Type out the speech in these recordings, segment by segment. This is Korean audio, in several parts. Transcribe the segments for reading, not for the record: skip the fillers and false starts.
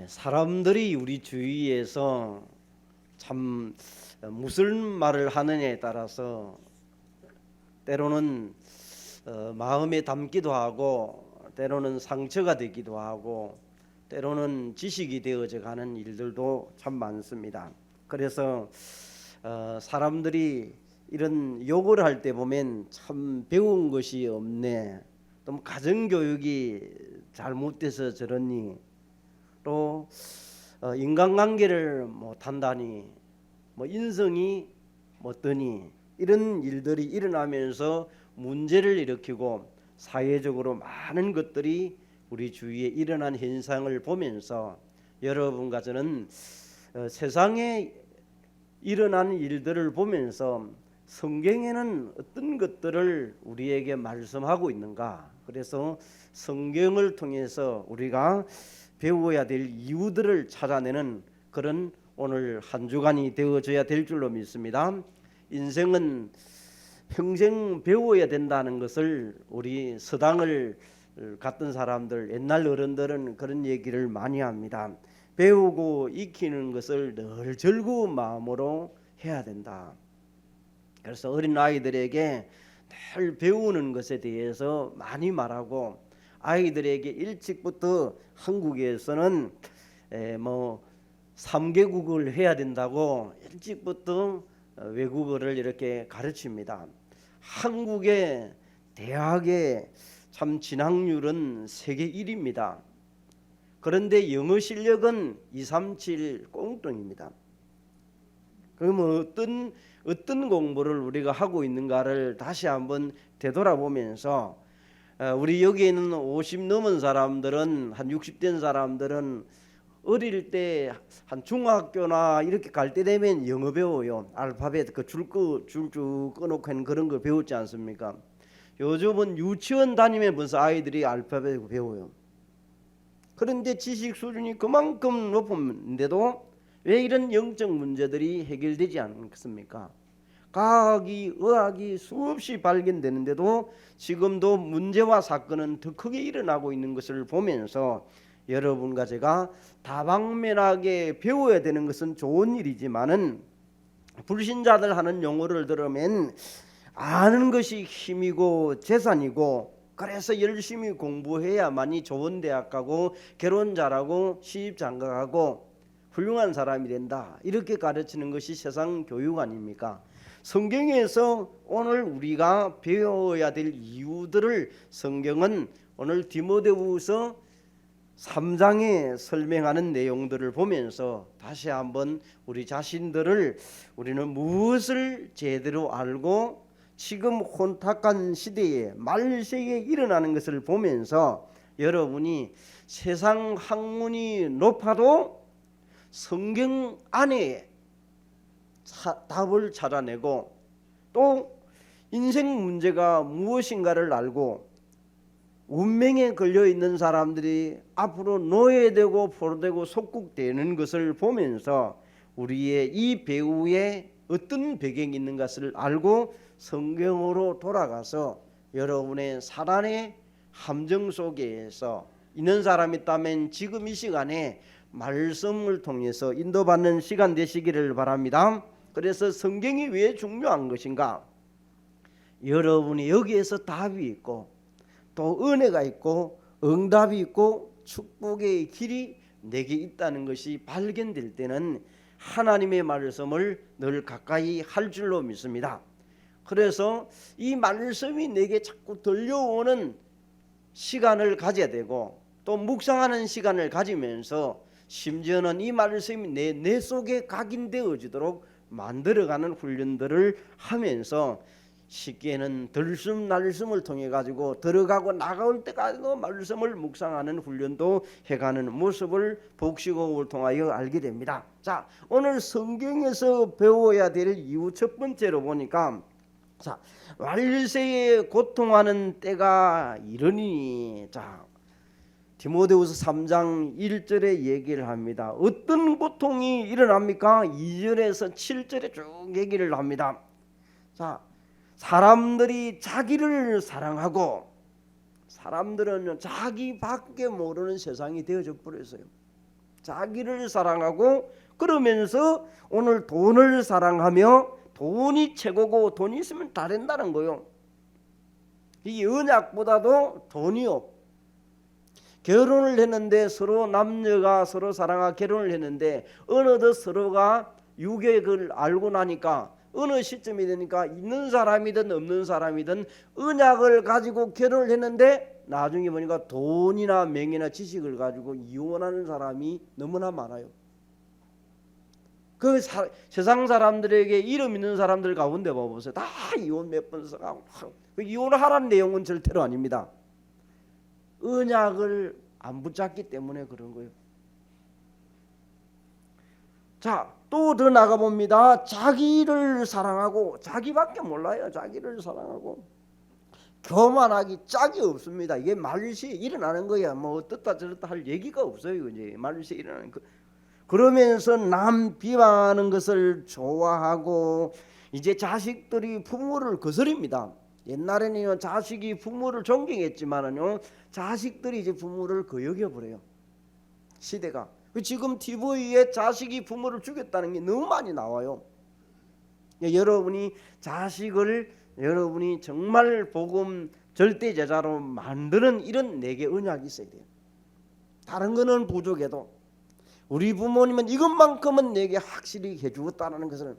사람들이 우리 주위에서 참 무슨 말을 하느냐에 따라서 때로는 마음에 담기도 하고 때로는 상처가 되기도 하고 때로는 지식이 되어져 가는 일들도 참 많습니다. 그래서 사람들이 이런 욕을 할 때 보면 참 배운 것이 없네, 또 가정교육이 잘못돼서 저러니, 또 인간관계를 못한다니, 인성이 못되니, 이런 일들이 일어나면서 문제를 일으키고 사회적으로 많은 것들이 우리 주위에 일어난 현상을 보면서 여러분과 저는 세상에 일어난 일들을 보면서 성경에는 어떤 것들을 우리에게 말씀하고 있는가, 그래서 성경을 통해서 우리가 배워야 될 이유들을 찾아내는 그런 오늘 한 주간이 되어져야 될 줄로 믿습니다. 인생은 평생 배워야 된다는 것을 우리 서당을 갔던 사람들, 옛날 어른들은 그런 얘기를 많이 합니다. 배우고 익히는 것을 늘 즐거운 마음으로 해야 된다. 그래서 어린 아이들에게 늘 배우는 것에 대해서 많이 말하고, 아이들에게 일찍부터 한국에서는 3개국을 해야 된다고 일찍부터 외국어를 이렇게 가르칩니다. 한국의 대학의 참 진학률은 세계 1위입니다. 그런데 영어 실력은 237 꽁뚱입니다. 그러면 어떤 공부를 우리가 하고 있는가를 다시 한번 되돌아보면서, 우리 여기 있는 50 넘은 사람들은, 한 60 된 사람들은 어릴 때 한 중학교나 이렇게 갈 때 되면 영어 배워요. 알파벳 그 줄쭉 끊어놓고 하는 그런 걸 배웠지 않습니까? 요즘은 유치원 다니면 벌써 아이들이 알파벳 배워요. 그런데 지식 수준이 그만큼 높은데도 왜 이런 영적 문제들이 해결되지 않습니까? 과학이, 의학이 수없이 발견되는데도 지금도 문제와 사건은 더 크게 일어나고 있는 것을 보면서, 여러분과 제가 다방면하게 배워야 되는 것은 좋은 일이지만은, 불신자들 하는 용어를 들으면 아는 것이 힘이고 재산이고, 그래서 열심히 공부해야만이 좋은 대학 가고 결혼 잘하고 시집 장가가고 훌륭한 사람이 된다, 이렇게 가르치는 것이 세상 교육 아닙니까? 성경에서 오늘 우리가 배워야 될 이유들을 성경은 오늘 디모데후서 3장에 설명하는 내용들을 보면서 다시 한번 우리 자신들을, 우리는 무엇을 제대로 알고 지금 혼탁한 시대에 말세에 일어나는 것을 보면서, 여러분이 세상 학문이 높아도 성경 안에 답을 찾아내고, 또 인생 문제가 무엇인가를 알고 운명에 걸려있는 사람들이 앞으로 노예되고 포로되고 속국되는 것을 보면서 우리의 이 배우에 어떤 배경이 있는 것을 알고 성경으로 돌아가서 여러분의 사단의 함정 속에서 있는 사람이 있다면 지금 이 시간에 말씀을 통해서 인도받는 시간 되시기를 바랍니다. 그래서 성경이 왜 중요한 것인가? 여러분이 여기에서 답이 있고 또 은혜가 있고 응답이 있고 축복의 길이 내게 있다는 것이 발견될 때는 하나님의 말씀을 늘 가까이 할 줄로 믿습니다. 그래서 이 말씀이 내게 자꾸 들려오는 시간을 가져야 되고, 또 묵상하는 시간을 가지면서 심지어는 이 말씀이 내 속에 각인되어지도록 만들어가는 훈련들을 하면서, 쉽게는 들숨날숨을 통해 가지고 들어가고 나갈 때까지도 말씀을 묵상하는 훈련도 해가는 모습을 복식호흡을 통하여 알게 됩니다. 자, 오늘 성경에서 배워야 될 이유 첫 번째로 보니까, 자, 말세에 고통하는 때가 이르니, 자, 디모데후서 3장 1절에 얘기를 합니다. 어떤 고통이 일어납니까? 2절에서 7절에 쭉 얘기를 합니다. 자, 사람들이 자기를 자기를 사랑하고 그러면서 오늘 돈을 사랑하며 돈이 최고고 돈이 있으면 다 된다는 거요. 이 언약보다도 돈이요. 결혼을 했는데 서로 남녀가 서로 사랑하고 결혼을 했는데 어느덧 서로가 유격을 알고 나니까 어느 시점이 되니까 있는 사람이든 없는 사람이든 언약을 가지고 결혼을 했는데 나중에 보니까 돈이나 명예나 지식을 가지고 이혼하는 사람이 너무나 많아요. 그 세상 사람들에게 이름 있는 사람들 가운데 봐보세요. 다 이혼 몇 번 써가고 이혼하라는 내용은 절대로 아닙니다. 언약을 안 붙잡기 때문에 그런 거예요. 자, 또 더 나가 봅니다. 자기를 사랑하고 자기밖에 몰라요. 자기를 사랑하고 교만하기 짝이 없습니다. 이게 말시에 일어나는 거야. 뭐 어떻다 저렇다 할 얘기가 없어요. 이제 말시에 일어나는 거. 그러면서 남 비방하는 것을 좋아하고 이제 자식들이 부모를 거스립니다. 옛날에는 자식이 부모를 존경했지만은요, 자식들이 이제 부모를 거역해 버려요. 시대가. 지금 TV에 자식이 부모를 죽였다는 게 너무 많이 나와요. 여러분이 자식을 여러분이 정말 복음 절대 제자로 만드는 이런 내게 언약이 있어야 돼요. 다른 거는 부족해도 우리 부모님은 이것만큼은 내게 확실히 해주었다는 것을,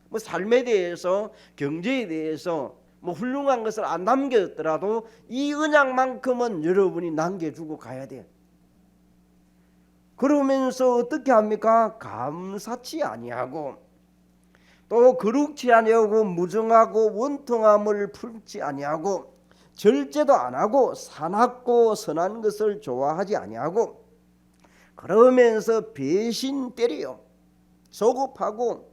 뭐 삶에 대해서 경제에 대해서 뭐 훌륭한 것을 안 남겼더라도 이 언약만큼은 여러분이 남겨주고 가야 돼요. 그러면서 어떻게 합니까? 감사치 아니하고 또 거룩치 아니하고 무정하고 원통함을 품지 아니하고 절제도 안 하고 사납고 선한 것을 좋아하지 아니하고 그러면서 배신 때려요. 조급하고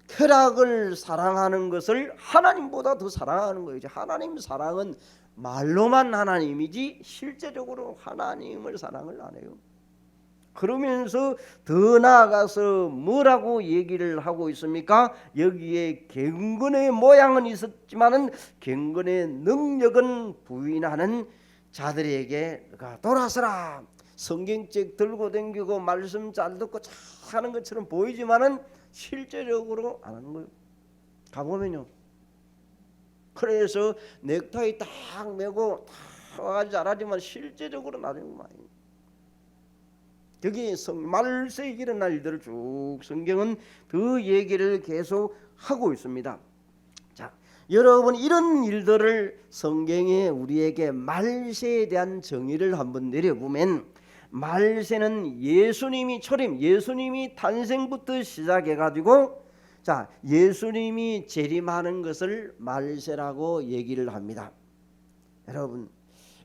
쾌락을 사랑하는 것을 하나님보다 더 사랑하는 거예요. 하나님 사랑은 말로만 하나님이지 실제적으로 하나님을 사랑을 안 해요. 그러면서 더 나아가서 뭐라고 얘기를 하고 있습니까? 여기에 경건의 모양은 있었지만은 경건의 능력은 부인하는 자들에게 돌아서라. 성경책 들고 다니고 말씀 잘 듣고 잘 하는 것처럼 보이지만은 실제적으로 안 하는 거예요. 가보면요. 그래서 넥타이 딱 메고 다 잘하지만 실제적으로 나중에 많이. 여기 말세에 일어날 일들을 쭉 성경은 그 얘기를 계속 하고 있습니다. 자, 여러분 이런 일들을 성경에 우리에게 말세에 대한 정의를 한번 내려보면 말세는 예수님이 초림, 예수님이 탄생부터 시작해가지고 자 예수님이 재림하는 것을 말세라고 얘기를 합니다. 여러분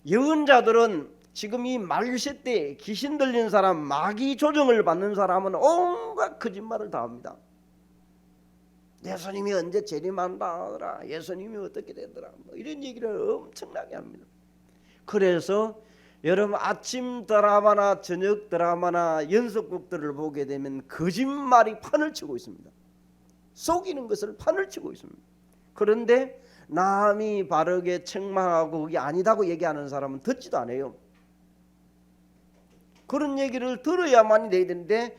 예언자들은 지금 이 말세 때 귀신 들린 사람, 마귀 조정을 받는 사람은 온갖 거짓말을 다 합니다. 예수님이 언제 재림한다, 예수님이 어떻게 되더라, 뭐 이런 얘기를 엄청나게 합니다. 그래서 여러분 아침 드라마나 저녁 드라마나 연속극들을 보게 되면 거짓말이 판을 치고 있습니다. 속이는 것을 판을 치고 있습니다. 그런데 남이 바르게 책망하고 그게 아니다고 얘기하는 사람은 듣지도 않아요. 그런 얘기를 들어야만 돼야 되는데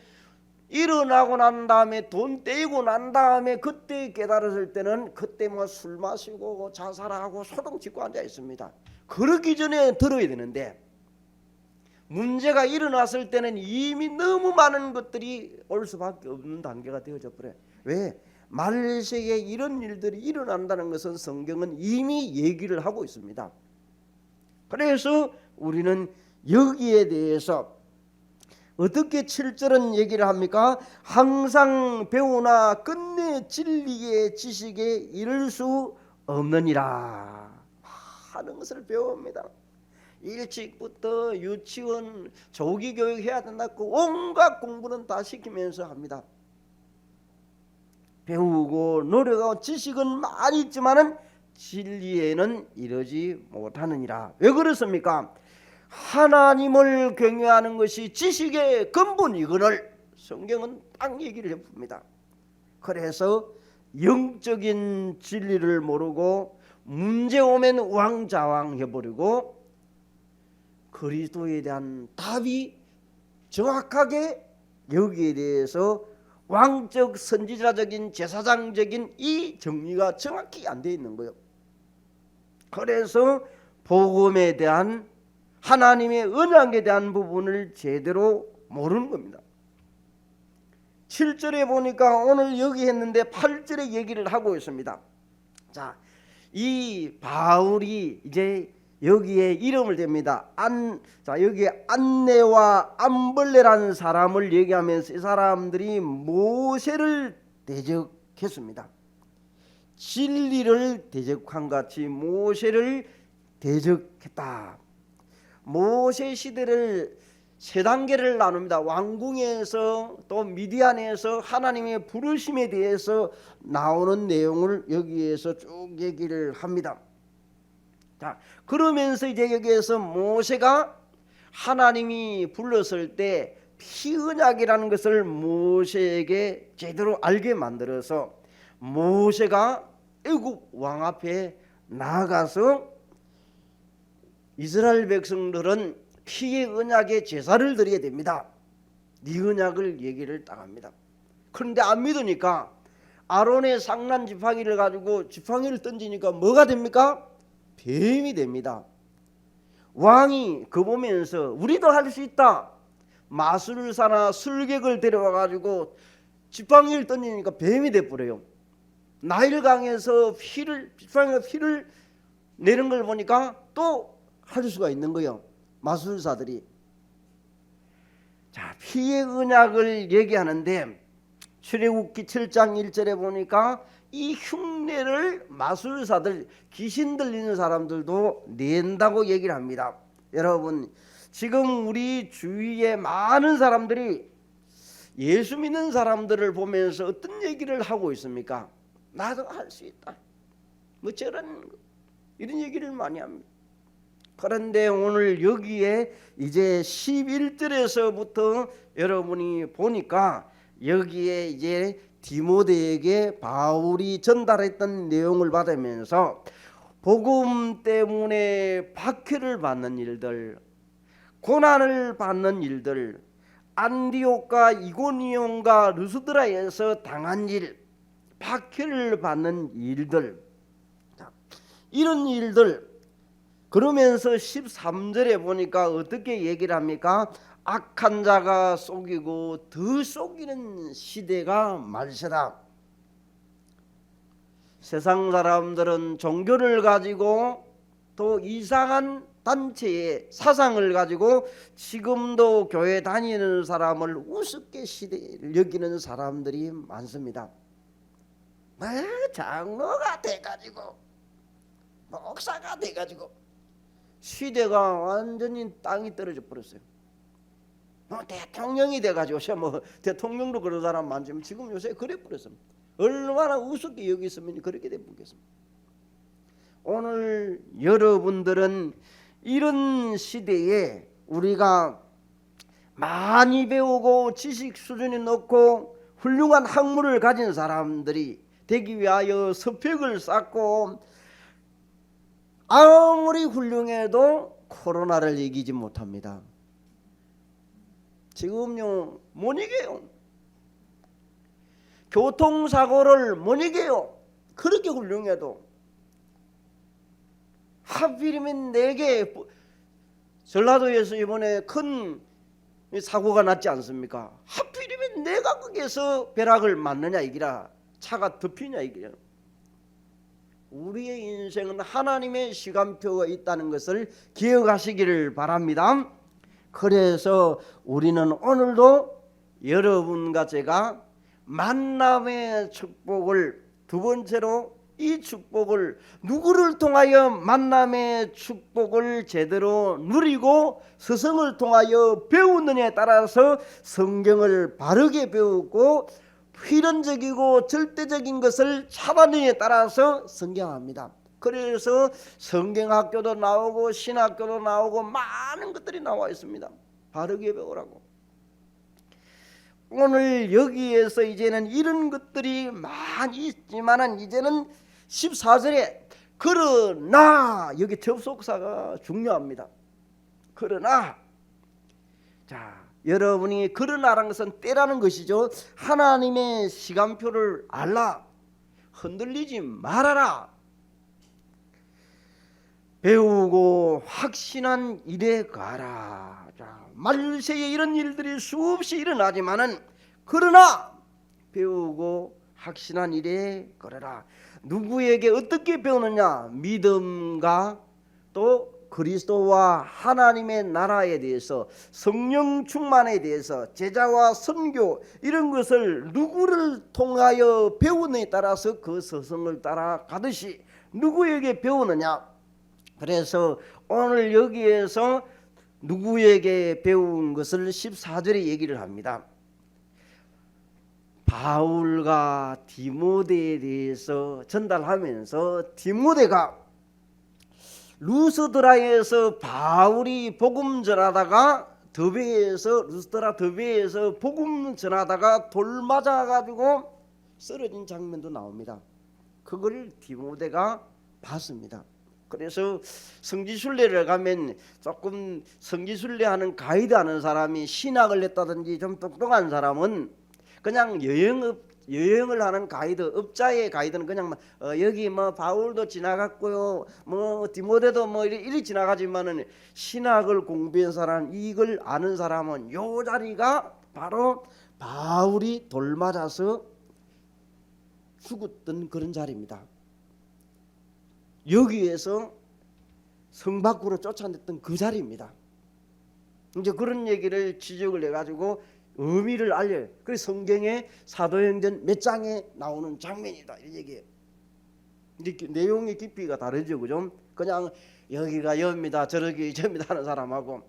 일어나고 난 다음에 돈 떼고 난 다음에 그때 깨달았을 때는 그때 뭐 술 마시고 자살하고 소동 짓고 앉아 있습니다. 그러기 전에 들어야 되는데 문제가 일어났을 때는 이미 너무 많은 것들이 올 수밖에 없는 단계가 되어져 버려요. 왜? 말세에 이런 일들이 일어난다는 것은 성경은 이미 얘기를 하고 있습니다. 그래서 우리는 여기에 대해서 어떻게 7절은 얘기를 합니까? 항상 배우나 끝내 진리의 지식에 이를 수 없느니라 하는 것을 배웁니다. 일찍부터 유치원 조기 교육해야 된다고 온갖 공부는 다 시키면서 합니다. 배우고 노력하고 지식은 많이 있지만은 진리에는 이르지 못하느니라. 왜 그렇습니까? 하나님을 경외하는 것이 지식의 근본이거늘 성경은 딱 얘기를 해봅니다. 그래서 영적인 진리를 모르고 문제 오면 우왕좌왕 해버리고 그리스도에 대한 답이 정확하게 여기에 대해서 왕적 선지자적인 제사장적인 이 정리가 정확히 안 되어 있는 거예요. 그래서 복음에 대한 하나님의 언약에 대한 부분을 제대로 모르는 겁니다. 7절에 보니까 오늘 여기 했는데 8절에 얘기를 하고 있습니다. 자, 이 바울이 이제 여기에 이름을 댑니다. 자, 여기에 안네와 암벌레라는 사람을 얘기하면서 이 사람들이 모세를 대적했습니다. 진리를 대적한 같이 모세를 대적했다. 모세 시대를 세 단계를 나눕니다. 왕궁에서 또 미디안에서 하나님의 부르심에 대해서 나오는 내용을 여기에서 쭉 얘기를 합니다. 자, 그러면서 이제 여기에서 모세가 하나님이 불렀을 때 피언약이라는 것을 모세에게 제대로 알게 만들어서 모세가 애굽 왕 앞에 나아가서 이스라엘 백성들은 피의 언약의 제사를 드려야 됩니다. 네 언약을 얘기를 딱 합니다. 그런데 안 믿으니까 아론의 상난 지팡이를 가지고 지팡이를 던지니까 뭐가 됩니까? 뱀이 됩니다. 왕이 그거 보면서 우리도 할 수 있다. 마술사나 술객을 데려와 가지고 지팡이를 던지니까 뱀이 돼버려요. 나일 강에서 지팡이가 피를 내는 걸 보니까 또 할 수가 있는 거예요. 마술사들이. 자, 피의 언약을 얘기하는데 출애굽기 7장 1절에 보니까 이 흉내를 마술사들, 귀신 들리는 사람들도 낸다고 얘기를 합니다. 여러분, 지금 우리 주위에 많은 사람들이 예수 믿는 사람들을 보면서 어떤 얘기를 하고 있습니까? 나도 할 수 있다. 뭐 이런 얘기를 많이 합니다. 그런데 오늘 여기에 이제 11절에서부터 여러분이 보니까 여기에 이제 디모데에게 바울이 전달했던 내용을 받으면서 복음 때문에 박해를 받는 일들, 고난을 받는 일들, 안디옥과 이고니온과 르스드라에서 당한 일, 박해를 받는 일들, 이런 일들, 그러면서 13절에 보니까 어떻게 얘기를 합니까? 악한 자가 속이고 더 속이는 시대가 말세다. 세상 사람들은 종교를 가지고 또 이상한 단체의 사상을 가지고 지금도 교회 다니는 사람을 우습게 여기는 사람들이 많습니다. 장로가 돼가지고 목사가 돼가지고 시대가 완전히 땅이 떨어져 버렸어요. 대통령이 돼가지고 대통령도 그런 사람 많지만 지금 요새 그래 버렸습니다. 얼마나 우습게 여기 있으면 그렇게 돼 버렸습니다. 오늘 여러분들은 이런 시대에 우리가 많이 배우고 지식 수준이 높고 훌륭한 학문을 가진 사람들이 되기 위하여 스펙을 쌓고 아무리 훌륭해도 코로나를 이기지 못합니다. 지금요 못 이겨요. 교통사고를 못 이겨요. 그렇게 훌륭해도. 하필이면 4개 전라도에서 이번에 큰 사고가 났지 않습니까? 하필이면 내가 거기에서 벼락을 맞느냐 이기라, 차가 덮이냐 이기라. 우리의 인생은 하나님의 시간표가 있다는 것을 기억하시기를 바랍니다. 그래서 우리는 오늘도 여러분과 제가 만남의 축복을, 두 번째로 이 축복을 누구를 통하여 만남의 축복을 제대로 누리고 스승을 통하여 배우느냐에 따라서 성경을 바르게 배우고 필연적이고 절대적인 것을 찾아내냐에 따라서 성경합니다. 그래서 성경학교도 나오고 신학교도 나오고 많은 것들이 나와 있습니다. 바르게 배우라고. 오늘 여기에서 이제는 이런 것들이 많이 있지만은 이제는 14절에 그러나, 여기 접속사가 중요합니다. 그러나, 자, 여러분이 그러나라는 것은 때라는 것이죠. 하나님의 시간표를 알라. 흔들리지 말아라. 배우고 확신한 일에 가라. 자, 말세에 이런 일들이 수없이 일어나지만은 그러나 배우고 확신한 일에 걸어라. 누구에게 어떻게 배우느냐? 믿음과 또 그리스도와 하나님의 나라에 대해서, 성령 충만에 대해서, 제자와 선교, 이런 것을 누구를 통하여 배우느냐에 따라서 그 서성을 따라가듯이 누구에게 배우느냐. 그래서 오늘 여기에서 누구에게 배운 것을 14절에 얘기를 합니다. 바울과 디모데에 대해서 전달하면서 디모데가 루스드라에서 바울이 복음 전하다가 루스드라 더베에서 복음 전하다가 돌 맞아 가지고 쓰러진 장면도 나옵니다. 그걸 디모데가 봤습니다. 그래서 성지순례를 가면 조금 성지순례하는 가이드 하는 사람이 신학을 했다든지 좀 똑똑한 사람은 그냥 여행을 하는 가이드, 업자의 가이드는 그냥 여기 뭐 바울도 지나갔고요, 뭐 디모데도 뭐 이리 지나가지만은 신학을 공부한 사람, 이걸 아는 사람은 요 자리가 바로 바울이 돌 맞아서 죽었던 그런 자리입니다. 여기에서 성 밖으로 쫓아냈던 그 자리입니다. 이제 그런 얘기를 지적을 해가지고 의미를 알려요. 그래서 성경에 사도행전 몇 장에 나오는 장면이다 이 얘기예요. 이렇게 내용의 깊이가 다르죠, 그죠? 그냥 여기가 여입니다, 저기 저입니다 하는 사람하고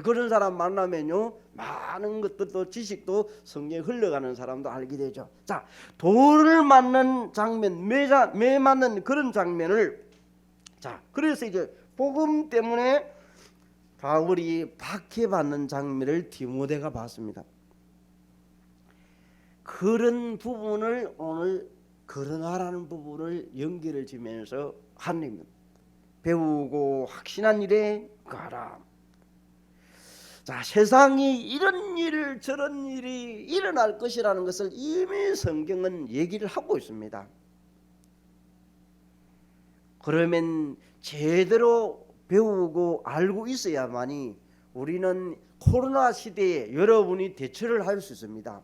그런 사람 만나면요 많은 것들도 지식도 성경에 흘러가는 사람도 알게 되죠. 자, 돌을 맞는 장면, 매 맞는 그런 장면을, 자, 그래서 이제 복음 때문에 바울이 박해받는 장면을 디모데가 봤습니다. 그런 부분을 오늘 그러나라는 부분을 연결을 지면서 하나님 배우고 확신한 일에 가라. 자, 세상이 이런 일 저런 일이 일어날 것이라는 것을 이미 성경은 얘기를 하고 있습니다. 그러면 제대로 배우고 알고 있어야만이 우리는 코로나 시대에 여러분이 대처를 할 수 있습니다.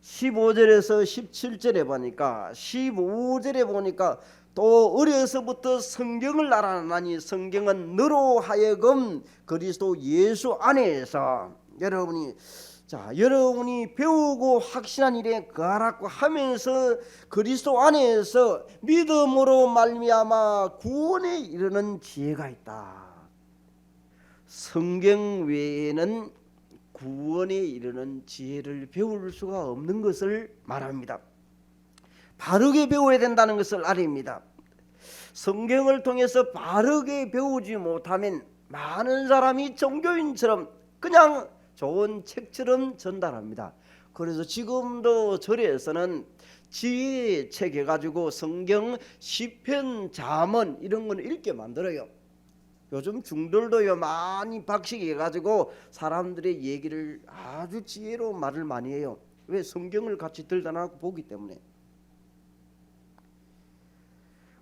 15절에서 17절에 보니까 15절에 보니까 또 어려서부터 성경을 알아나니 성경은 너로 하여금 그리스도 예수 안에서 여러분이 배우고 확신한 일에 거하라고 하면서 그리스도 안에서 믿음으로 말미암아 구원에 이르는 지혜가 있다. 성경 외에는 구원에 이르는 지혜를 배울 수가 없는 것을 말합니다. 바르게 배워야 된다는 것을 알입니다. 성경을 통해서 바르게 배우지 못하면 많은 사람이 종교인처럼 그냥 좋은 책처럼 전달합니다. 그래서 지금도 절에서는 지혜 책 해가지고 성경, 시편, 잠언 이런 건 읽게 만들어요. 요즘 중들도요 많이 박식해가지고 사람들의 얘기를 아주 지혜로운 말을 많이 해요. 왜? 성경을 같이 들다 놔고 보기 때문에.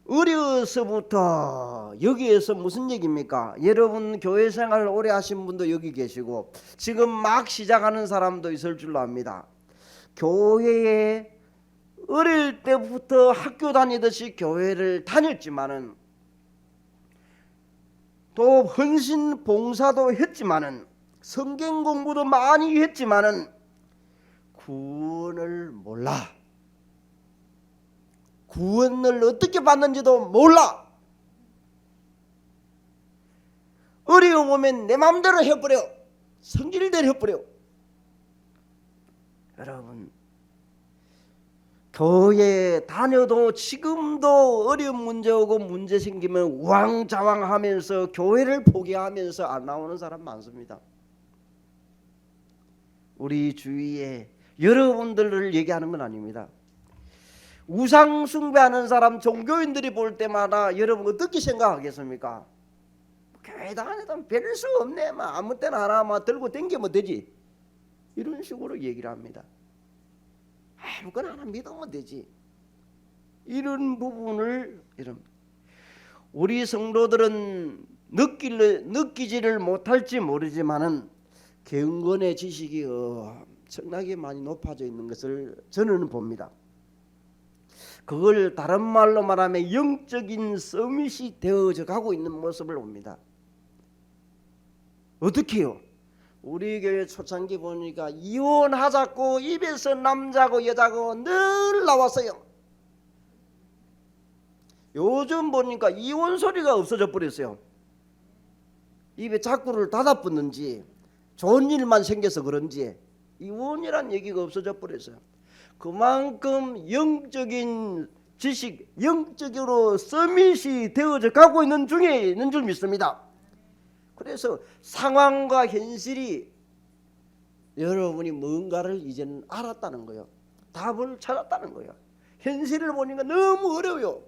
어려서부터 여기에서 무슨 얘기입니까? 여러분 교회 생활을 오래 하신 분도 여기 계시고 지금 막 시작하는 사람도 있을 줄로 압니다. 교회에 어릴 때부터 학교 다니듯이 교회를 다녔지만은 또 헌신 봉사도 했지만은 성경 공부도 많이 했지만은 구원을 몰라. 구원을 어떻게 받는지도 몰라. 어려움 오면 내 마음대로 해버려. 성질대로 해버려. 여러분 교회 다녀도 지금도 어려운 문제 오고 문제 생기면 우왕좌왕하면서 교회를 포기하면서 안 나오는 사람 많습니다. 우리 주위에 여러분들을 얘기하는 건 아닙니다. 우상 숭배하는 사람 종교인들이 볼 때마다 여러분 어떻게 생각하겠습니까? 교회 다니던 별 수 없네, 막 아무 때나 하나 들고 댕기면 되지, 이런 식으로 얘기를 합니다. 아무거나 하나 믿으면 되지. 이런 부분을 우리 성도들은 느끼지를 못할지 모르지만은 경건의 지식이 엄청나게 많이 높아져 있는 것을 저는 봅니다. 그걸 다른 말로 말하면 영적인 서밋이 되어져 가고 있는 모습을 봅니다. 어떻게요? 우리 교회 초창기 보니까 이혼하자고 입에서 남자고 여자고 늘 나왔어요. 요즘 보니까 이혼 소리가 없어져 버렸어요. 입에 자꾸를 닫아붙는지 좋은 일만 생겨서 그런지 이혼이란 얘기가 없어져 버렸어요. 그만큼 영적인 지식, 영적으로 서밋이 되어져 가고 있는 중에 있는 줄 믿습니다. 그래서 상황과 현실이 여러분이 뭔가를 이제는 알았다는 거예요. 답을 찾았다는 거예요. 현실을 보니까 너무 어려워요.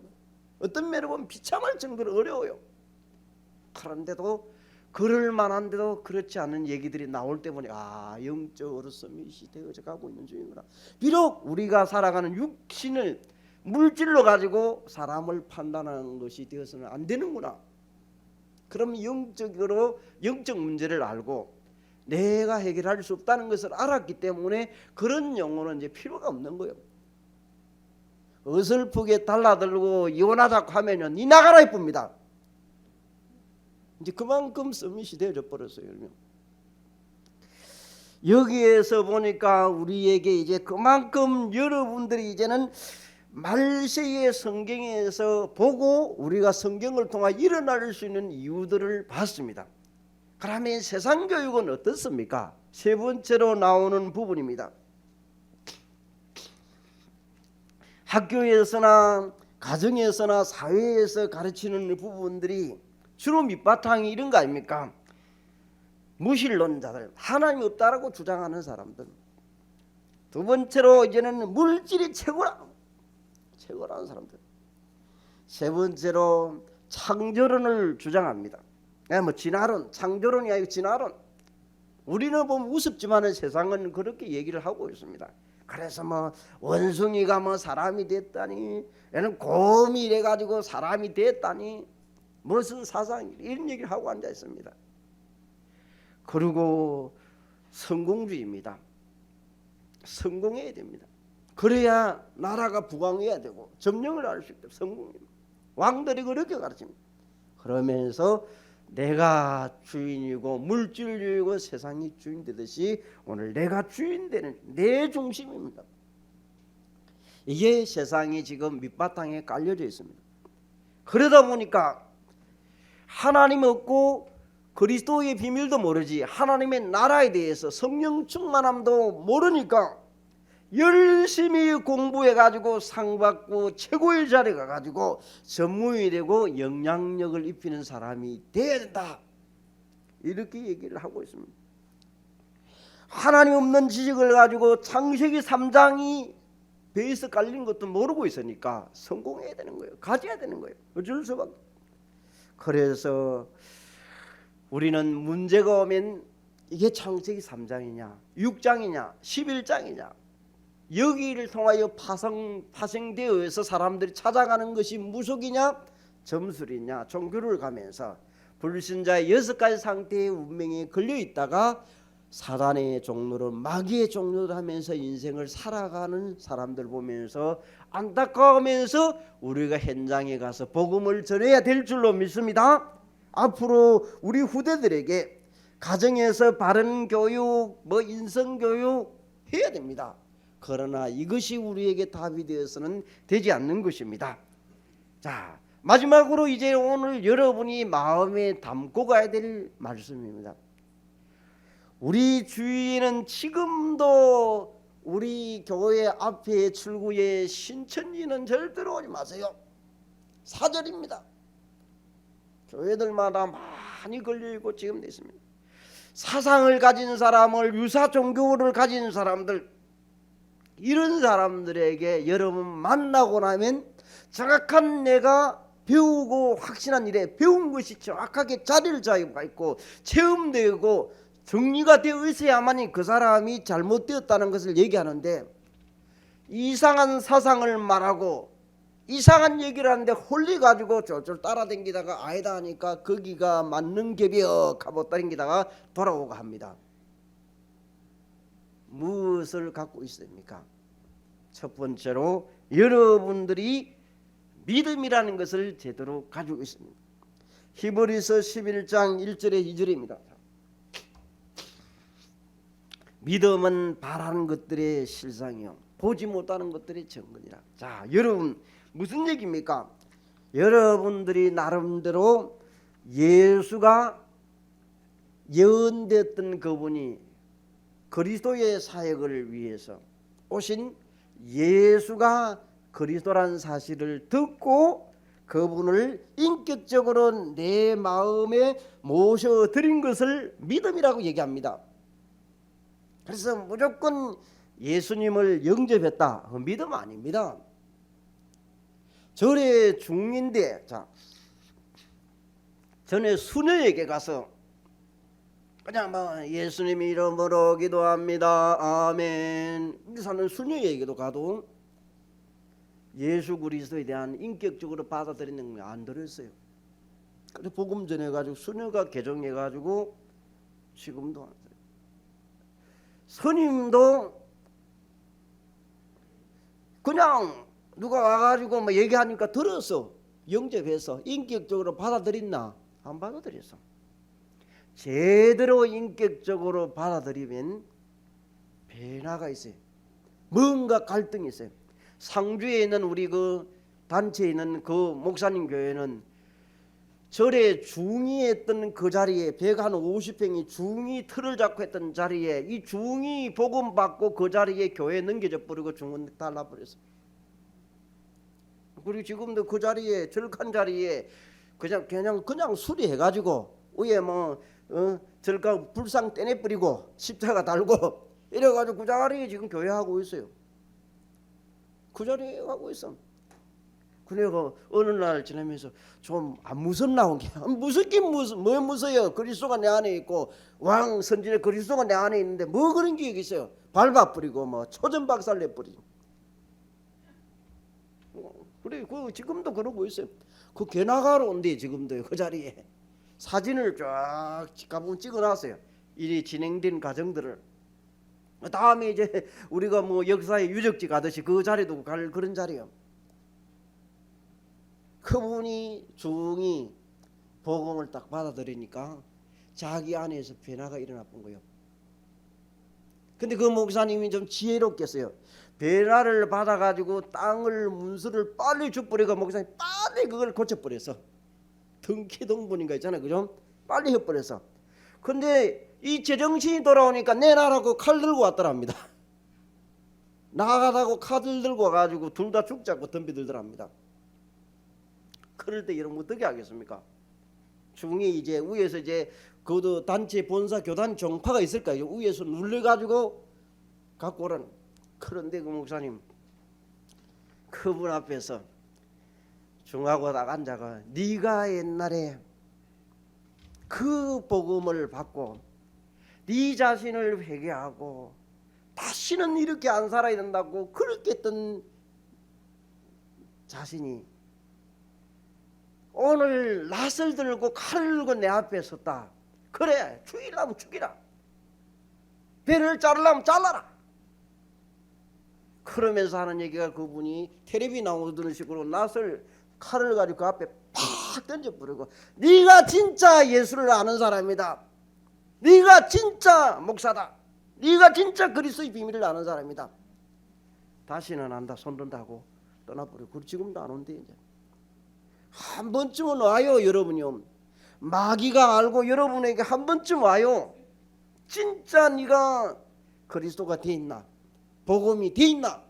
어떤 면에 보면 비참할 정도로 어려워요. 그런데도 그럴 만한데도 그렇지 않은 얘기들이 나올 때 보니 영적으로 서밋이 되어져 가고 있는 중이구나. 비록 우리가 살아가는 육신을 물질로 가지고 사람을 판단하는 것이 되어서는 안 되는구나. 그럼 영적으로 영적 문제를 알고 내가 해결할 수 없다는 것을 알았기 때문에 그런 용어는 이제 필요가 없는 거예요. 어설프게 달라들고 이혼하자고 하면은 니 나가라 이쁩니다. 이제 그만큼 서밋이 되어져 버렸어요. 여기에서 보니까 우리에게 이제 그만큼 여러분들이 이제는 말세의 성경에서 보고 우리가 성경을 통해 일어날 수 있는 이유들을 봤습니다. 그러면 세상 교육은 어떻습니까? 세 번째로 나오는 부분입니다. 학교에서나 가정에서나 사회에서 가르치는 부분들이 주로 밑바탕이 이런 거 아닙니까? 무신론자들, 하나님이 없다라고 주장하는 사람들. 두 번째로 이제는 물질이 최고라는 사람들. 세 번째로 창조론을 주장합니다. 진화론, 창조론이 아니고 진화론. 우리는 보면 우습지만은 세상은 그렇게 얘기를 하고 있습니다. 그래서 원숭이가 사람이 됐다니, 얘는 곰이 이래가지고 사람이 됐다니, 무슨 사상, 이런 얘기를 하고 앉아 있습니다. 그리고 성공주의입니다. 성공해야 됩니다. 그래야 나라가 부강해야 되고 점령을 할 수 있다. 성공입니다. 왕들이 그렇게 가르칩니다. 그러면서 내가 주인이고 물질주의고 세상이 주인 되듯이 오늘 내가 주인 되는 내 중심입니다. 이게 세상이 지금 밑바탕에 깔려져 있습니다. 그러다 보니까 하나님 없고 그리스도의 비밀도 모르지, 하나님의 나라에 대해서 성령 충만함도 모르니까 열심히 공부해가지고 상 받고 최고의 자리에 가가지고 전무이 되고 영향력을 입히는 사람이 돼야 된다, 이렇게 얘기를 하고 있습니다. 하나님 없는 지식을 가지고 창세기 3장이 베이스 깔린 것도 모르고 있으니까 성공해야 되는 거예요. 가져야 되는 거예요. 어쩔 수가. 그래서 우리는 문제가 오면 이게 창세기 3장이냐 6장이냐 11장이냐 여기를 통하여 파생되어서 사람들이 찾아가는 것이 무속이냐 점술이냐 종교를 가면서 불신자의 6가지 상태의 운명에 걸려있다가 사단의 종로로 마귀의 종로를 하면서 인생을 살아가는 사람들 보면서 안타까우면서 우리가 현장에 가서 복음을 전해야 될 줄로 믿습니다. 앞으로 우리 후대들에게 가정에서 바른 교육, 인성교육 해야 됩니다. 그러나 이것이 우리에게 답이 되어서는 되지 않는 것입니다. 자, 마지막으로 이제 오늘 여러분이 마음에 담고 가야 될 말씀입니다. 우리 주위에는 지금도 우리 교회 앞에 출구에 신천지는 절대로 오지 마세요. 사절입니다. 교회들마다 많이 걸려있고 지금 돼 있습니다. 사상을 가진 사람을, 유사 종교를 가진 사람들, 이런 사람들에게 여러분 만나고 나면 정확한 내가 배우고 확신한 일에 배운 것이 정확하게 자리를 잡고 있고 체험되고 정리가 되어 있어야만이 그 사람이 잘못되었다는 것을 얘기하는데, 이상한 사상을 말하고 이상한 얘기를 하는데 홀려가지고 쫄쫄 따라다니다가 아니다 하니까 거기가 맞는 개벽 하고 따라다니다가 돌아오고 합니다. 무엇을 갖고 있습니까? 첫 번째로 여러분들이 믿음이라는 것을 제대로 가지고 있습니다. 히브리서 11장 1절에 2절입니다. 믿음은 바라는 것들의 실상이요 보지 못하는 것들의 증거니라. 자, 여러분 무슨 얘기입니까? 여러분들이 나름대로 예수가 예언됐던 그분이 그리스도의 사역을 위해서 오신 예수가 그리스도라는 사실을 듣고 그분을 인격적으로 내 마음에 모셔드린 것을 믿음이라고 얘기합니다. 그래서 무조건 예수님을 영접했다, 믿음 아닙니다. 절에 중인데, 자, 전에 수녀에게 가서 그냥 뭐 예수님 이름으로 기도합니다, 아멘 사는 수녀에게도 가도 예수 그리스도에 대한 인격적으로 받아들이는 거 안 들었어요. 그래서 복음 전해가지고 수녀가 개종해가지고 지금도 안 돼요. 스님도 그냥 누가 와가지고 뭐 얘기하니까 들었어, 영접해서 인격적으로 받아들였나? 안 받아들였어. 제대로 인격적으로 받아들이면 변화가 있어요. 뭔가 갈등이 있어요. 상주에 있는 우리 그 단체에 있는 그 목사님 교회는 절에 중위했던 그 자리에 150평이 중위 틀을 잡고 했던 자리에 이 중위 복음 받고 그 자리에 교회 넘겨져 버리고 중원 달라버렸어. 그리고 지금도 그 자리에 절간 자리에 그냥 수리해가지고 위에 뭐 절간 불상 떼내버리고 십자가 달고 이래가지고 그 자리에 지금 교회하고 있어요. 그 자리에 하고 있어. 그래가 어느 날 지나면서 좀 안 무섭나 온 게, 무섭긴 뭐 무서워요. 그리스도가 내 안에 있고 왕 선진의 그리스도가 내 안에 있는데 뭐 그런 게 있어요. 밟아버리고 뭐 초전박살 내버리고. 그래, 그 지금도 그러고 있어요. 그 개나가로 온대 지금도 그 자리에 사진을 쫙 가보면 찍어놨어요. 이 진행된 과정들을. 다음에 이제 우리가 뭐 역사의 유적지 가듯이 그 자리도 갈 그런 자리요. 그분이 중이 복음을 딱 받아들이니까 자기 안에서 변화가 일어나 본 거예요. 근데 그 목사님이 좀 지혜롭겠어요. 변화를 받아가지고 땅을 문수를 빨리 줘버리고 목사님 빨리 그걸 고쳐버렸어. 등기동분인가 있잖아요, 그죠? 빨리 해버렸어. 근데 이 제정신이 돌아오니까 내놔라고 칼 들고 왔더랍니다. 나가다고 칼을 들고 와가지고 둘 다 죽자고 덤비들더랍니다. 그럴 때 여러분 어떻게 하겠습니까? 중이 이제 위에서 이제 그도 단체 본사 교단 종파가 있을까요? 위에서 눌러가지고 갖고 오라는. 그런데 그 목사님 그분 앞에서 중하고 딱 앉아가 네가 옛날에 그 복음을 받고 네 자신을 회개하고 다시는 이렇게 안 살아야 된다고 그렇게 했던 자신이 오늘 낫을 들고 칼을 들고 내 앞에 섰다. 그래, 죽이려면 죽이라. 배를 자르려면 잘라라. 그러면서 하는 얘기가 그분이 텔레비 나오던 식으로 낫을 칼을 가지고 그 앞에 팍 던져버리고 네가 진짜 예수를 아는 사람이다. 네가 진짜 목사다. 네가 진짜 그리스도의 비밀을 아는 사람이다. 다시는 안다. 손 든다 하고 떠나버리고 지금도 안 온대. 이제 한 번쯤은 와요, 여러분이요. 마귀가 알고 여러분에게 한 번쯤 와요. 진짜 네가 그리스도가 돼 있나? 복음이 돼 있나?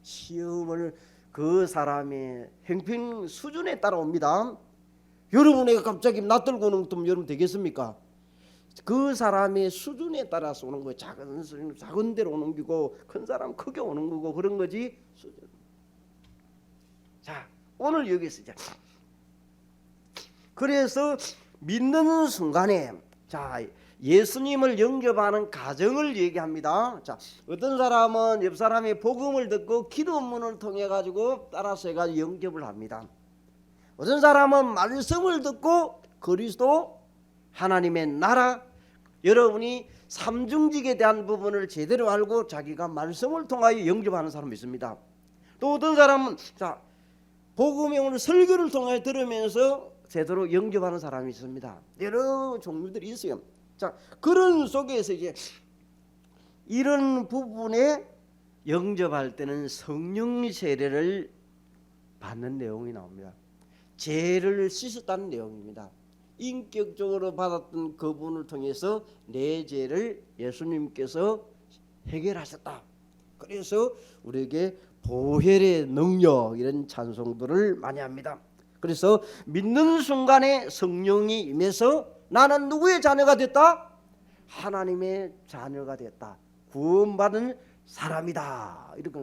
시험을 그 사람의 행편 수준에 따라 옵니다. 여러분에게 갑자기 낯들고 오는 것도 여러분 되겠습니까? 그 사람의 수준에 따라서 오는 거예요. 작은 데로 오는 거고 큰 사람 크게 오는 거고 그런 거지. 자, 오늘 여기 있어요. 그래서 믿는 순간에 자 예수님을 영접하는 가정을 얘기합니다. 자 어떤 사람은 옆 사람이 복음을 듣고 기도문을 통해 가지고 따라서 해가 영접을 합니다. 어떤 사람은 말씀을 듣고 그리스도 하나님의 나라 여러분이 삼중직에 대한 부분을 제대로 알고 자기가 말씀을 통하여 영접하는 사람이 있습니다. 또 어떤 사람은 자 복음의 오늘 설교를 통하여 들으면서 제대로 영접하는 사람이 있습니다. 여러 종류들이 있어요. 자 그런 속에서 이제 이런 부분에 영접할 때는 성령 세례를 받는 내용이 나옵니다. 죄를 씻었다는 내용입니다. 인격적으로 받았던 그분을 통해서 내 죄를 예수님께서 해결하셨다. 그래서 우리에게 보혈의 능력 이런 찬송들을 많이 합니다. 그래서 믿는 순간에 성령이 임해서 나는 누구의 자녀가 됐다? 하나님의 자녀가 됐다. 구원받은 사람이다. 이렇게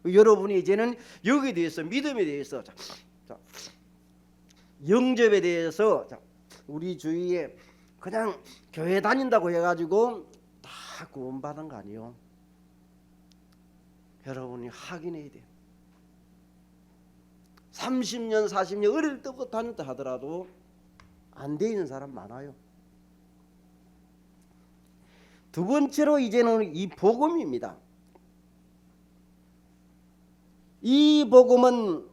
여러분이 이제는 여기에 대해서 믿음에 대해서 자, 영접에 대해서 자, 우리 주위에 그냥 교회 다닌다고 해가지고 다 구원받은 거 아니에요. 여러분이 확인해야 돼요. 30년 40년 어릴 때부터 다녔다 하더라도 안 돼 있는 사람 많아요. 두 번째로 이제는 이 복음입니다. 이 복음은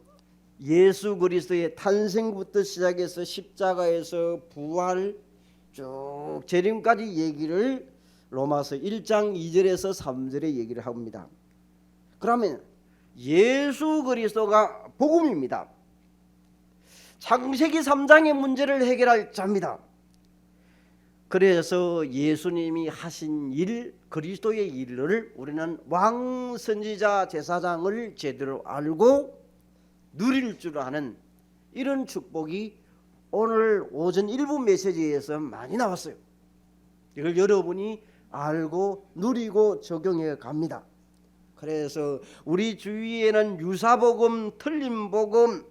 예수 그리스도의 탄생부터 시작해서 십자가에서 부활 쭉 재림까지 얘기를 로마서 1장 2절에서 3절에 얘기를 합니다. 그러면 예수 그리스도가 복음입니다. 창세기 3장의 문제를 해결할 자입니다. 그래서 예수님이 하신 일, 그리스도의 일을 우리는 왕, 선지자, 제사장을 제대로 알고 누릴 줄 아는 이런 축복이 오늘 오전 일부 메시지에서 많이 나왔어요. 이걸 여러분이 알고 누리고 적용해 갑니다. 그래서 우리 주위에는 유사복음, 틀림복음,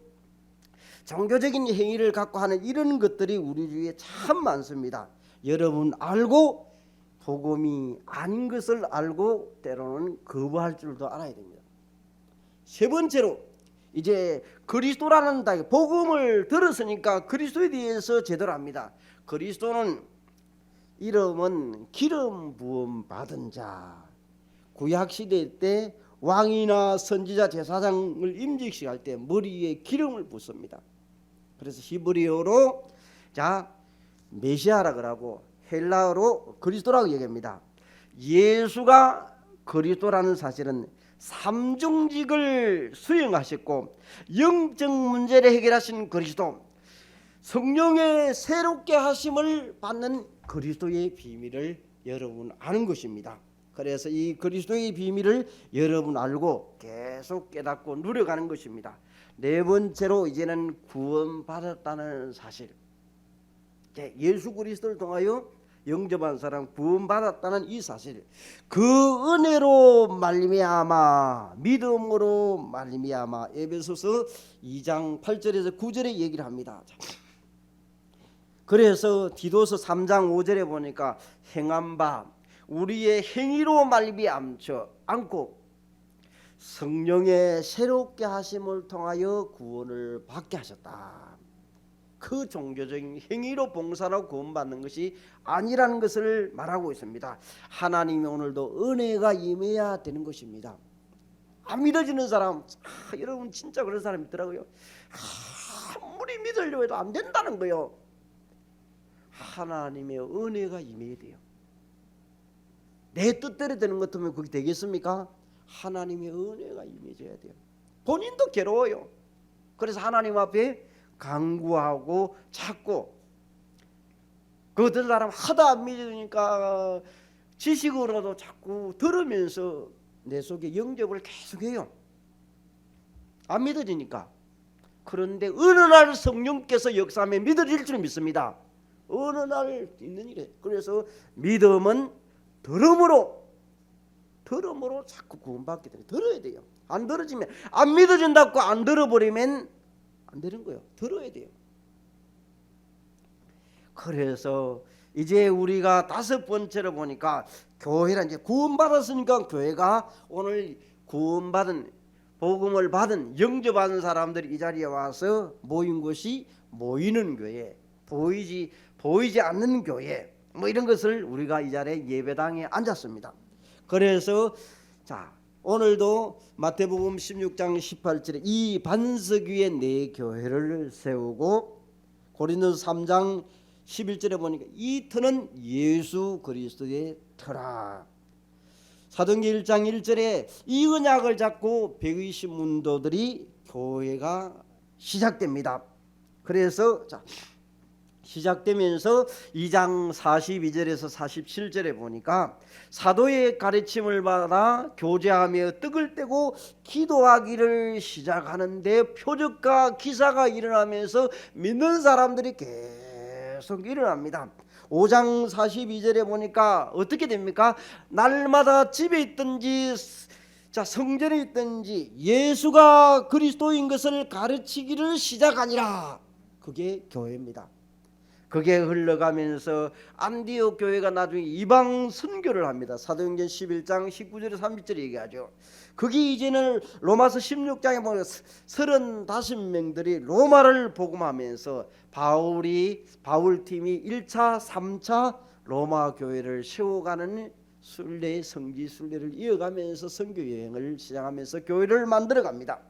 종교적인 행위를 갖고 하는 이런 것들이 우리 주위에 참 많습니다. 여러분 알고 복음이 아닌 것을 알고 때로는 거부할 줄도 알아야 됩니다. 세 번째로 이제 그리스도라는 복음을 들었으니까 그리스도에 대해서 제대로 압니다. 그리스도는 이름은 기름 부음 받은 자. 구약 시대 때 왕이나 선지자 제사장을 임직시할 때 머리에 기름을 붓습니다. 그래서 히브리어로 자 메시아라 그러고 헬라어로 그리스도라고 얘기합니다. 예수가 그리스도라는 사실은 삼중직을 수행하셨고 영적 문제를 해결하신 그리스도, 성령의 새롭게 하심을 받는 그리스도의 비밀을 여러분 아는 것입니다. 그래서 이 그리스도의 비밀을 여러분 알고 계속 깨닫고 누려가는 것입니다. 네 번째로 이제는 구원받았다는 사실. 예수 그리스도를 통하여 영접한 사람 구원받았다는 이 사실, 그 은혜로 말미암아 믿음으로 말미암아 에베소서 2장 8절에서 9절에 얘기를 합니다. 그래서 디도서 3장 5절에 보니까 행한 바 우리의 행위로 말미암지 않고 성령의 새롭게 하심을 통하여 구원을 받게 하셨다. 그 종교적인 행위로 봉사하고 구원받는 것이 아니라는 것을 말하고 있습니다. 하나님이 오늘도 은혜가 임해야 되는 것입니다. 안 믿어지는 사람, 여러분 진짜 그런 사람 있더라고요. 아무리 믿으려고 해도 안 된다는 거예요. 하나님의 은혜가 임해야 돼요. 내 뜻대로 되는 것 같으면 그게 되겠습니까? 하나님의 은혜가 임해져야 돼요. 본인도 괴로워요. 그래서 하나님 앞에 간구하고 찾고, 그 어떤 사람 하도 안 믿으니까 지식으로도 자꾸 들으면서 내 속에 영접을 계속해요. 안 믿어지니까. 그런데 어느 날 성령께서 역사하면 믿어질 줄 믿습니다. 어느 날 있는 일에. 그래서 믿음은 들음으로 자꾸 구원받게 돼요. 들어야 돼요. 안 들어지면, 안 믿어진다고 안 들어버리면 안 되는 거예요. 들어야 돼요. 그래서 이제 우리가 다섯 번째로 보니까 교회란 이제 구원받았으니까 교회가 오늘 구원받은 복음을 받은 영접받은 사람들이 이 자리에 와서 모인 것이 모이는 교회, 보이지 않는 교회 뭐 이런 것을 우리가 이 자리에 예배당에 앉았습니다. 그래서 자 오늘도 마태복음 16장 18절에 이 반석 위에 내 교회를 세우고 고린도서 3장 11절에 보니까 이 터는 예수 그리스도의 터라. 사도행전 1장 1절에 이 언약을 잡고 120문도들이 교회가 시작됩니다. 그래서 자 시작되면서 2장 42절에서 47절에 보니까 사도의 가르침을 받아 교제하며 떡을 떼고 기도하기를 시작하는데 표적과 기사가 일어나면서 믿는 사람들이 계속 일어납니다. 5장 42절에 보니까 어떻게 됩니까? 날마다 집에 있든지 성전에 있든지 예수가 그리스도인 것을 가르치기를 시작하니라. 그게 교회입니다. 그게 흘러가면서 안디옥 교회가 나중에 이방 선교를 합니다. 사도행전 11장 19절에 30절에 얘기하죠. 그게 이제는 로마서 16장에 보면 35명들이 로마를 복음하면서 바울팀이 1차 3차 로마 교회를 세워가는 성지 순례를 이어가면서 선교 여행을 시작하면서 교회를 만들어갑니다.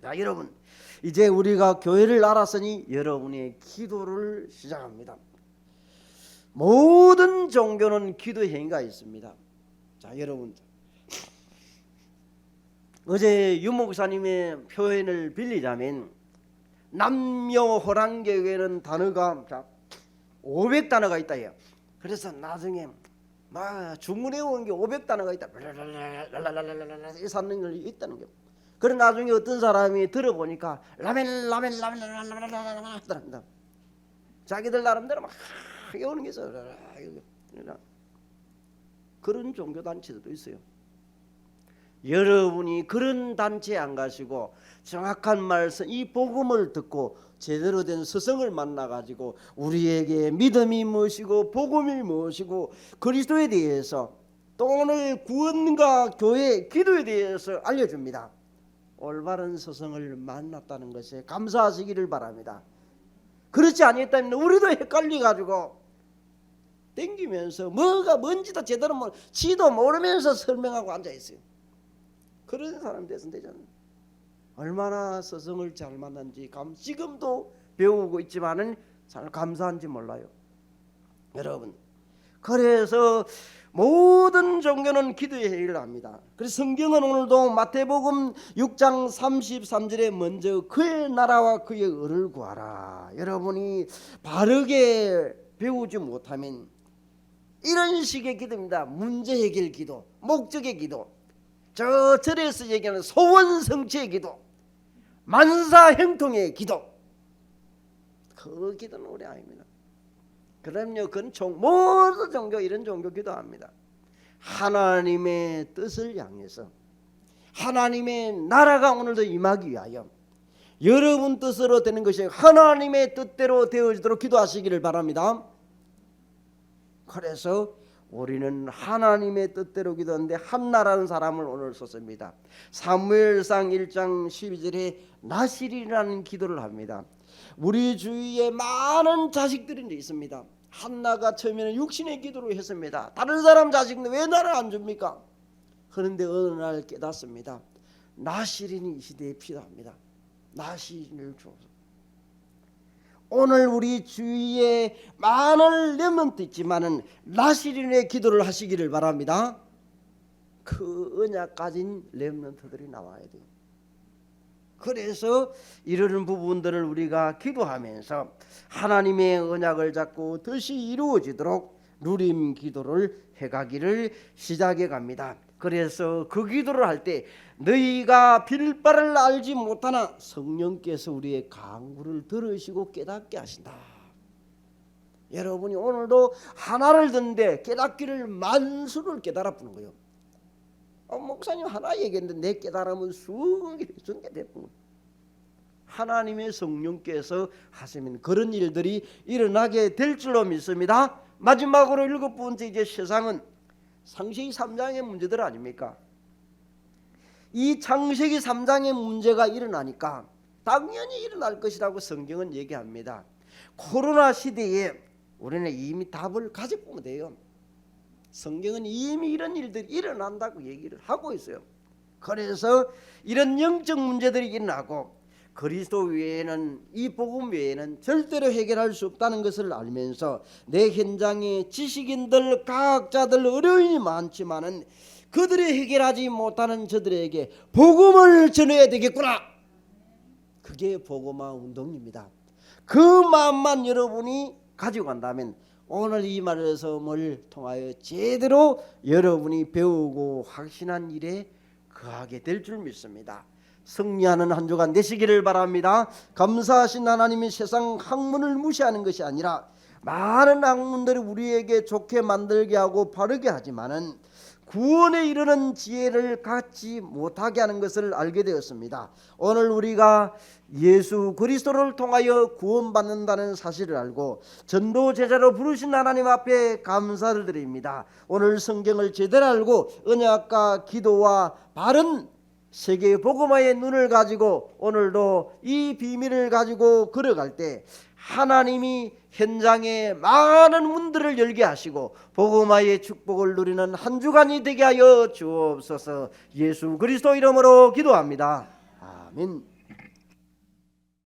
자 여러분 이제 우리가 교회를 알았으니 여러분의 기도를 시작합니다. 모든 종교는 기도 행위가 있습니다. 자 여러분 어제 유 목사님의 표현을 빌리자면 남녀호랑교회는 단어가 500단어가 있다. 그래서 나중에 막 주문해 온 게 500단어가 있다. 이 산능력이 있다는 게. 그래 나중에 어떤 사람이 들어보니까 라멘 하더랍니다. 자기들 나름대로 막 외우는 게 있어요. 그런 종교 단체들도 있어요. 여러분이 그런 단체에 안 가시고 정확한 말씀 이 복음을 듣고 제대로 된 스승을 만나가지고 우리에게 믿음이 무엇이고 복음이 무엇이고 그리스도에 대해서 또 오늘 구원과 교회 기도에 대해서 알려줍니다. 올바른 스승을 만났다는 것에 감사하시기를 바랍니다. 그렇지 아니었다면 우리도 헷갈려가지고 땡기면서 뭐가 뭔지도 제대로 지도 모르면서 설명하고 앉아있어요. 그런 사람 돼서는 되잖아요. 얼마나 스승을 잘 만난지 지금도 배우고 있지만은 잘 감사한지 몰라요. 여러분 그래서 모든 종교는 기도의 행위를 합니다. 그래서 성경은 오늘도 마태복음 6장 33절에 먼저 그의 나라와 그의 의를 구하라. 여러분이 바르게 배우지 못하면 이런 식의 기도입니다. 문제 해결 기도, 목적의 기도, 저 절에서 얘기하는 소원 성취의 기도, 만사 형통의 기도, 그 기도는 우리 아닙니다. 그럼요, 그건 모든 종교 이런 종교 기도합니다. 하나님의 뜻을 향해서 하나님의 나라가 오늘도 임하기 위하여 여러분 뜻으로 되는 것이 하나님의 뜻대로 되어지도록 기도하시기를 바랍니다. 그래서 우리는 하나님의 뜻대로 기도하는데 한나라는 사람을 오늘 썼습니다. 사무엘상 1장 12절에 나실이라는 기도를 합니다. 우리 주위에 많은 자식들이 있습니다. 한나가 처음에는 육신의 기도를 했습니다. 다른 사람 자식인데 왜 나를 안 줍니까? 그런데 어느 날 깨닫습니다. 나실인이 이 시대에 필요합니다. 나실인을 주옵소서. 오늘 우리 주위에 많은 렘넌트 있지만은 나실인의 기도를 하시기를 바랍니다. 그 언약 가진 렘넌트들이 나와야 돼요. 그래서 이러는 부분들을 우리가 기도하면서 하나님의 언약을 잡고 뜻이 이루어지도록 누림 기도를 해가기를 시작해 갑니다. 그래서 그 기도를 할 때 너희가 빌 바를 알지 못하나 성령께서 우리의 간구를 들으시고 깨닫게 하신다. 여러분이 오늘도 하나를 듣는데 깨닫기를 만수를 깨달아 보는 거예요. 목사님 하나 얘기했는데 내 깨달음은 수천 개 됐고 하나님의 성령께서 하시면 그런 일들이 일어나게 될 줄로 믿습니다. 마지막으로 7번째, 이제 세상은 창세기 3장의 문제들 아닙니까? 이 창세기 3장의 문제가 일어나니까 당연히 일어날 것이라고 성경은 얘기합니다. 코로나 시대에 우리는 이미 답을 가지고 보면 돼요. 성경은 이미 이런 일들이 일어난다고 얘기를 하고 있어요. 그래서 이런 영적 문제들이 일어나고 그리스도 외에는, 이 복음 외에는 절대로 해결할 수 없다는 것을 알면서 내 현장에 지식인들, 과학자들, 의료인이 많지만은 그들이 해결하지 못하는 저들에게 복음을 전해야 되겠구나. 그게 복음화 운동입니다. 그 마음만 여러분이 가지고 간다면 오늘 이 말씀을 통하여 제대로 여러분이 배우고 확신한 일에 거하게 될 줄 믿습니다. 승리하는 한 주간 되시기를 바랍니다. 감사하신 하나님이 세상 학문을 무시하는 것이 아니라 많은 학문들이 우리에게 좋게 만들게 하고 바르게 하지만은 구원에 이르는 지혜를 갖지 못하게 하는 것을 알게 되었습니다. 오늘 우리가 예수 그리스도를 통하여 구원받는다는 사실을 알고 전도 제자로 부르신 하나님 앞에 감사를 드립니다. 오늘 성경을 제대로 알고 언약과 기도와 바른 세계 복음화의 눈을 가지고 오늘도 이 비밀을 가지고 걸어갈 때 하나님이 현장에 많은 문들을 열게 하시고 복음화의 축복을 누리는 한 주간이 되게 하여 주옵소서. 예수 그리스도 이름으로 기도합니다. 아멘.